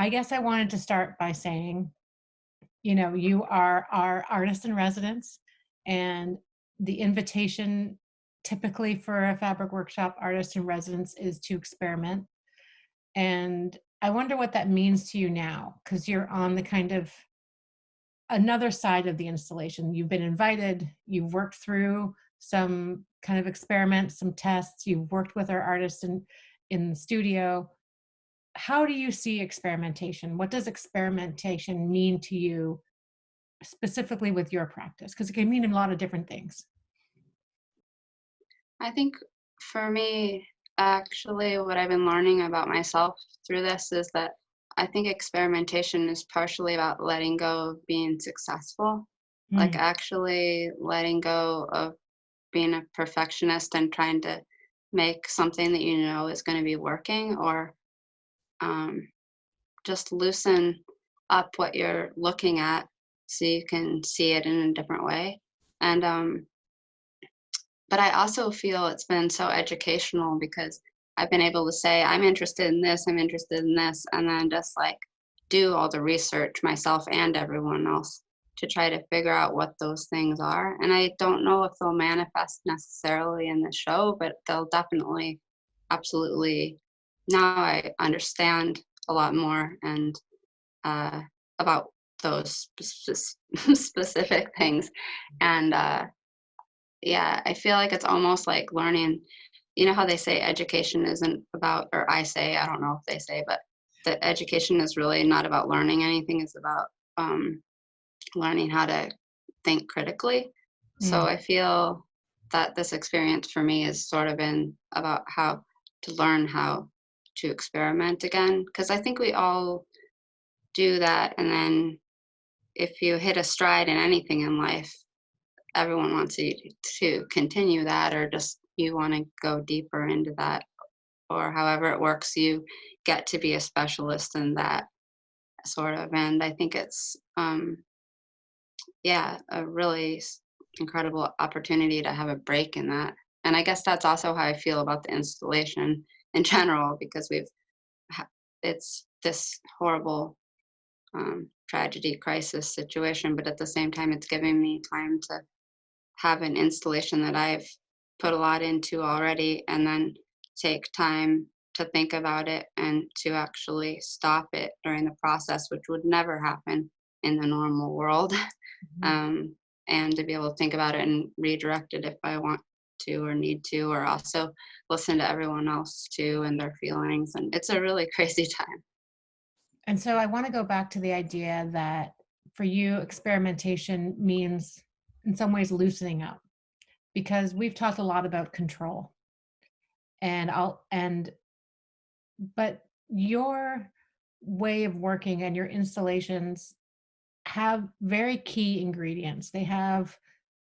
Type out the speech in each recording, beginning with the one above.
I guess I wanted to start by saying, you are our artist in residence, and the invitation typically for a fabric workshop artist in residence is to experiment. And I wonder what that means to you now, because you're on the kind of another side of the installation. You've been invited, you've worked through some kind of experiments, some tests, you've worked with our artists in the studio. How do you see experimentation? What does experimentation mean to you specifically with your practice? Because it can mean a lot of different things. I think for me, actually, what I've been learning about myself through this is that I think experimentation is partially about letting go of being successful, like Mm, actually letting go of being a perfectionist and trying to make something that you know is going to be working, or um, just loosen up what you're looking at so you can see it in a different way. And but I also feel it's been so educational because I've been able to say, I'm interested in this, I'm interested in this, and then just like do all the research myself and everyone else to try to figure out what those things are. And I don't know if they'll manifest necessarily in the show, but they'll definitely, absolutely. Now I understand a lot more and uh, about those specific things. And yeah, I feel like it's almost like learning. You know how they say education isn't about, or I say, I don't know if they say, but that education is really not about learning anything. It's about learning how to think critically. So mm. I feel that this experience for me has sort of been about how to learn how to experiment again. Because I think we all do that. And then if you hit a stride in anything in life, everyone wants you to continue that, or just you want to go deeper into that, or however it works, you get to be a specialist in that sort of. And I think it's yeah, a really incredible opportunity to have a break in that. And I guess that's also how I feel about the installation in general, because it's this horrible tragedy crisis situation, but at the same time it's giving me time to have an installation that I've put a lot into already, and then take time to think about it and to actually stop it during the process, which would never happen in the normal world. Mhm. um, and to be able to think about it and redirect it if I want to or need to, or also listen to everyone else too and their feelings. And it's a really crazy time. And so I want to go back to the idea that for you, experimentation means in some ways loosening up, because we've talked a lot about control and but your way of working and your installations have very key ingredients. They have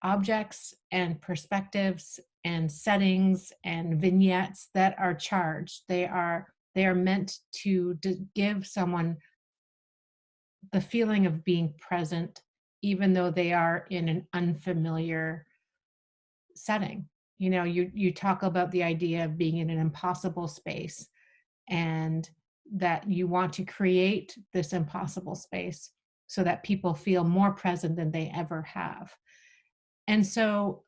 objects and perspectives and settings and vignettes that are charged. They are meant to give someone the feeling of being present, even though they are in an unfamiliar setting. You talk about the idea of being in an impossible space, and that you want to create this impossible space so that people feel more present than they ever have. And so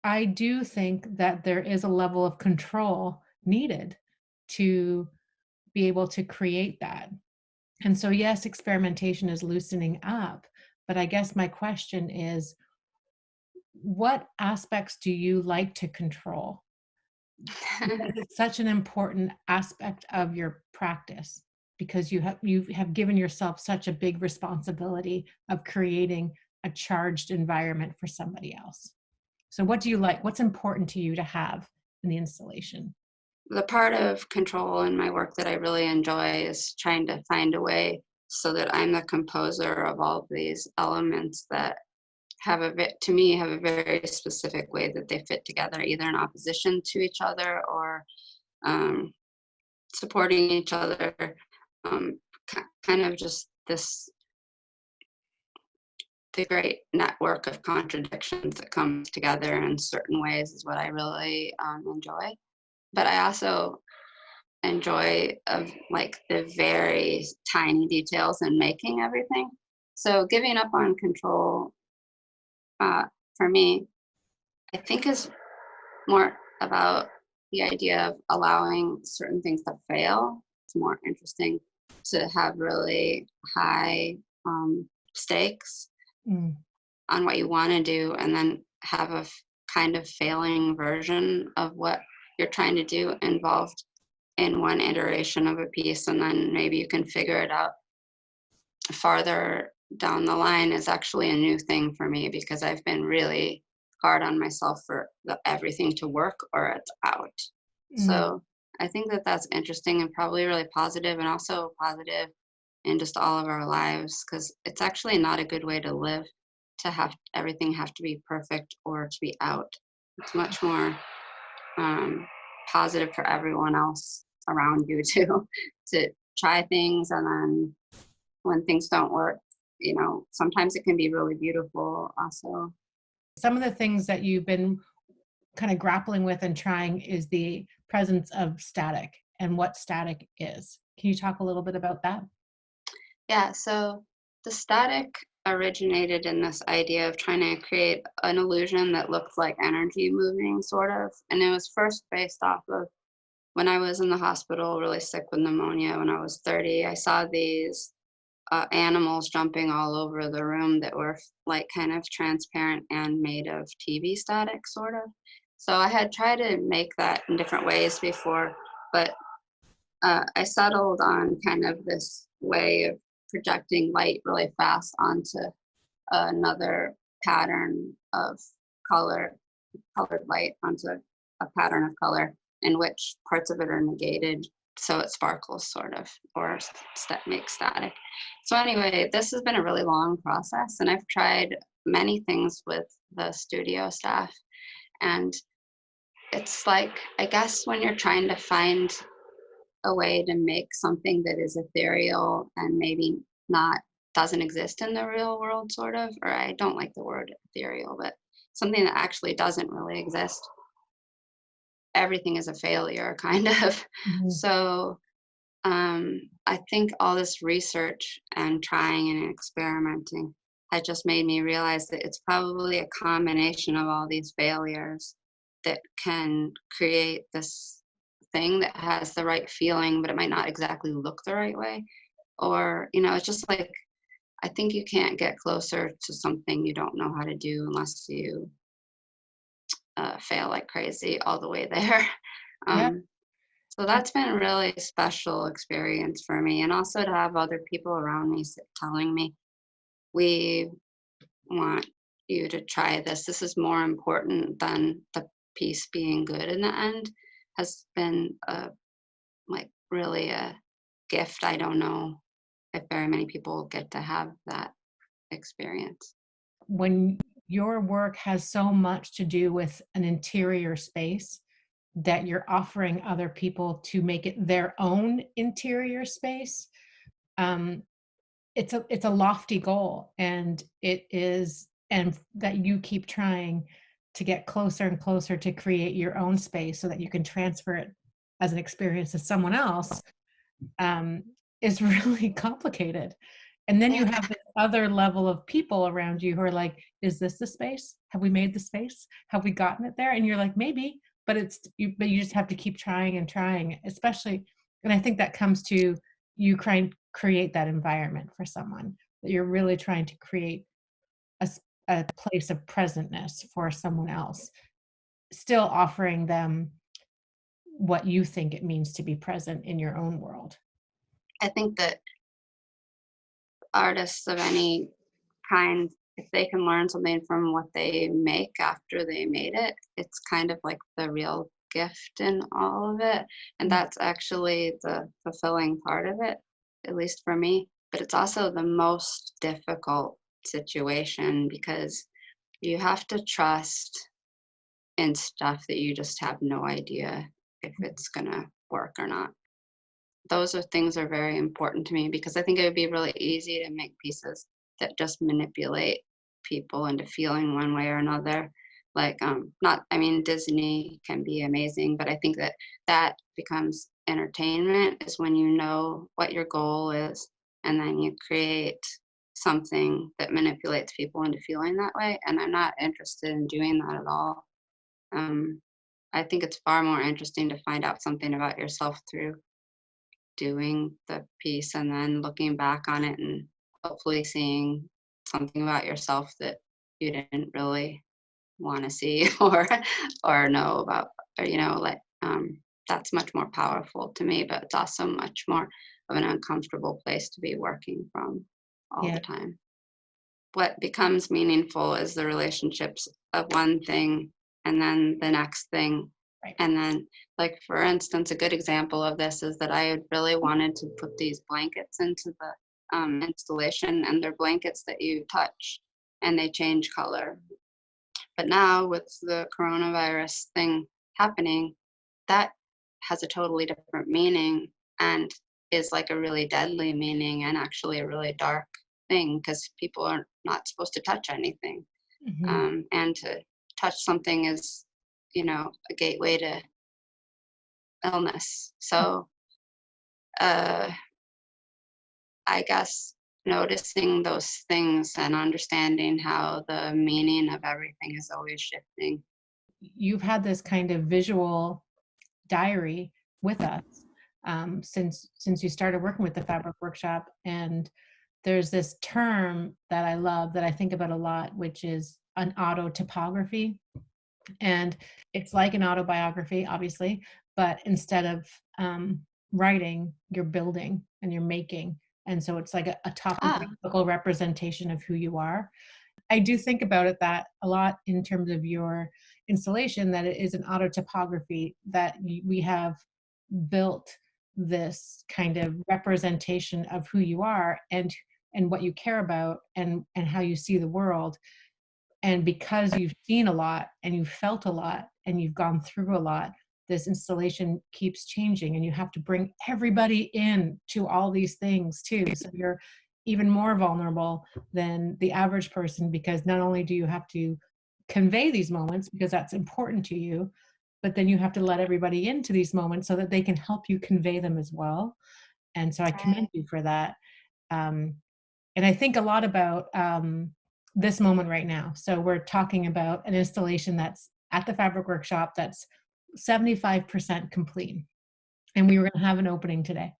I do think that there is a level of control needed to be able to create that. And so, yes, experimentation is loosening up, but I guess my question is, what aspects do you like to control? Because it's such an important aspect of your practice, because you have given yourself such a big responsibility of creating a charged environment for somebody else. So what do you like? What's important to you to have in the installation? The part of control in my work that I really enjoy is trying to find a way so that I'm the composer of all of these elements that to me have a very specific way that they fit together, either in opposition to each other or um, supporting each other. Kind of just the great network of contradictions that comes together in certain ways is what I really enjoy. But I also enjoy of like the very tiny details in making everything. So giving up on control, uh, for me, I think is more about the idea of allowing certain things to fail. It's more interesting to have really high stakes Mm. on what you want to do and then have a kind of failing version of what you're trying to do involved in one iteration of a piece, and then maybe you can figure it out farther down the line is actually a new thing for me because I've been really hard on myself for everything to work or it's out. Mm. So I think that that's interesting and probably really positive, and also positive in just all of our lives, because it's actually not a good way to live, to have everything have to be perfect or to be out. It's much more um, positive for everyone else around you too, to try things, and then when things don't work, sometimes it can be really beautiful also. Some of the things that you've been kind of grappling with and trying is the presence of static and what static is. Can you talk a little bit about that? Yeah, so the static originated in this idea of trying to create an illusion that looked like energy moving, sort of. And it was first based off of when I was in the hospital, really sick with pneumonia when I was 30. I saw these animals jumping all over the room that were like kind of transparent and made of TV static, sort of. So I had tried to make that in different ways before, but I settled on kind of this way of projecting light really fast onto another pattern of color, colored light onto a pattern of color in which parts of it are negated so it sparkles sort of, or makes static. So anyway, this has been a really long process, and I've tried many things with the studio staff, and it's like, I guess when you're trying to find a way to make something that is ethereal and maybe not doesn't exist in the real world, sort of, or I don't like the word ethereal, but something that actually doesn't really exist, everything is a failure kind of. Mhm. So I think all this research and trying and experimenting has just made me realize that it's probably a combination of all these failures that can create this thing that has the right feeling, but it might not exactly look the right way. Or, it's just like, I think you can't get closer to something you don't know how to do unless you fail like crazy all the way there. Yeah. Um, so that's been a really special experience for me, and also to have other people around me telling me, "We want you to try this. This is more important than the piece being good in the end," has been like really a gift. I don't know if very many people get to have that experience. When your work has so much to do with an interior space that you're offering other people to make it their own interior space, um, it's a lofty goal, and it is, and that you keep trying to get closer and closer to create your own space so that you can transfer it as an experience to someone else, um, is really complicated. And then you Yeah, have this other level of people around you who are like, is this the space? Have we made the space? Have we gotten it there? And you're like, maybe, but but you just have to keep trying and trying, especially. And I think that comes to you trying to create that environment for someone, that you're really trying to create a place of presentness for someone else, still offering them what you think it means to be present in your own world. I think that artists of any kind, if they can learn something from what they make after they made it, it's kind of like the real gift in all of it. And Mm. that's actually the fulfilling part of it, at least for me. But it's also the most difficult situation because you have to trust in stuff that you just have no idea if it's going to work or not. Those are things are very important to me because I think it would be really easy to make pieces that just manipulate people into feeling one way or another. Like, not, I mean, Disney can be amazing, but I think that that becomes entertainment is when you know what your goal is, and then you create something that manipulates people into feeling that way, and I'm not interested in doing that at all. Um, I think it's far more interesting to find out something about yourself through doing the piece and then looking back on it and hopefully seeing something about yourself that you didn't really want to see or know about, or like that's much more powerful to me, but it's also much more of an uncomfortable place to be working from all the Yeah. time. What becomes meaningful is the relationships of one thing and then the next thing. Right. And then, like, for instance, a good example of this is that I had really wanted to put these blankets into the installation, and they're blankets that you touch and they change color. But now, with the coronavirus thing happening, that has a totally different meaning and is like a really deadly meaning and actually a really dark thing because people are not supposed to touch anything. Hmm. And to touch something is, a gateway to illness. So, uh, I guess noticing those things and understanding how the meaning of everything is always shifting. You've had this kind of visual diary with us since you started working with the fabric workshop, and there's this term that I love that I think about a lot, which is an autotopography. And it's like an autobiography, obviously, but instead of writing, you're building and you're making. And so it's like a Ah, topographical representation of who you are. I do think about it that a lot in terms of your installation, that it is an autotopography, that we have built this kind of representation of who you are and what you care about and how you see the world. And because you've seen a lot and you've felt a lot and you've gone through a lot, this installation keeps changing and you have to bring everybody in to all these things too. So you're even more vulnerable than the average person, because not only do you have to convey these moments because that's important to you, but then you have to let everybody into these moments so that they can help you convey them as well. And so I commend right. you for that. Um, and I think a lot about this moment right now. So we're talking about an installation that's at the Fabric Workshop that's 75% complete. And we were going to have an opening today.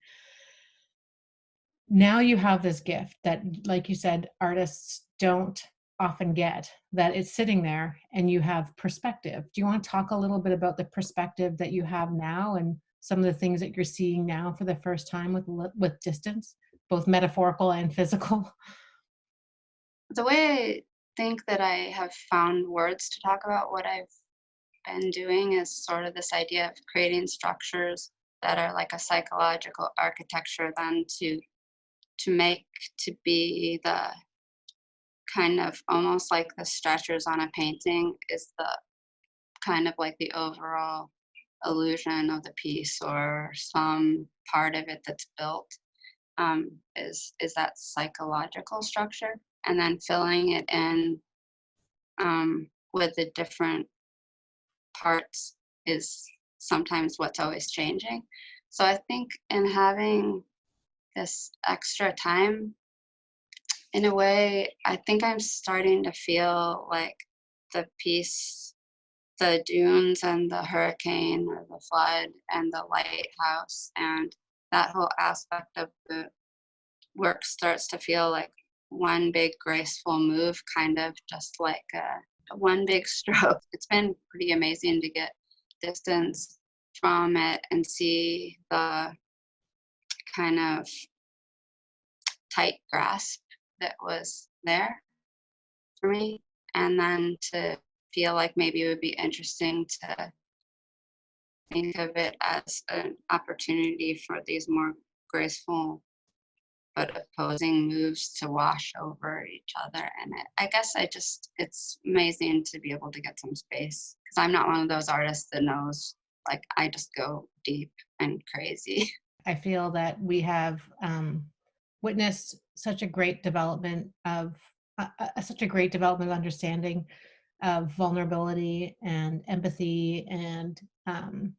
Now you have this gift that, like you said, artists don't often get, that it's sitting there and you have perspective. Do you want to talk a little bit about the perspective that you have now and some of the things that you're seeing now for the first time with distance, both metaphorical and physical? The way I think that I have found words to talk about what I've been doing is sort of this idea of creating structures that are like a psychological architecture then to make to be the kind of almost like the stretchers on a painting is the kind of like the overall illusion of the piece or some part of it that's built is that psychological structure, and then filling it in with the different parts is sometimes what's always changing. So I think in having this extra time, in a way, I think I'm starting to feel like the piece, the dunes and the hurricane or the flood and the lighthouse and that whole aspect of the work starts to feel like one big graceful move, kind of just like one big stroke. It's been pretty amazing to get distance from it and see the kind of tight grasp that was there for me. And then to feel like maybe it would be interesting to think of it as an opportunity for these more graceful but opposing moves to wash over each other. And I guess it's amazing to be able to get some space because I'm not one of those artists that knows, like, I just go deep and crazy. I feel that we have witnessed such a great development of such a great development of understanding of vulnerability and empathy and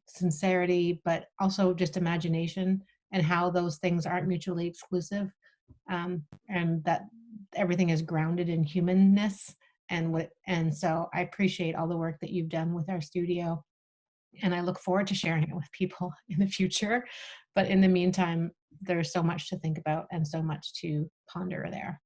sincerity, but also just imagination, and how those things aren't mutually exclusive, and that everything is grounded in humanness. And so I appreciate all the work that you've done with our studio, and I look forward to sharing it with people in the future. But in the meantime, there's so much to think about and so much to ponder there.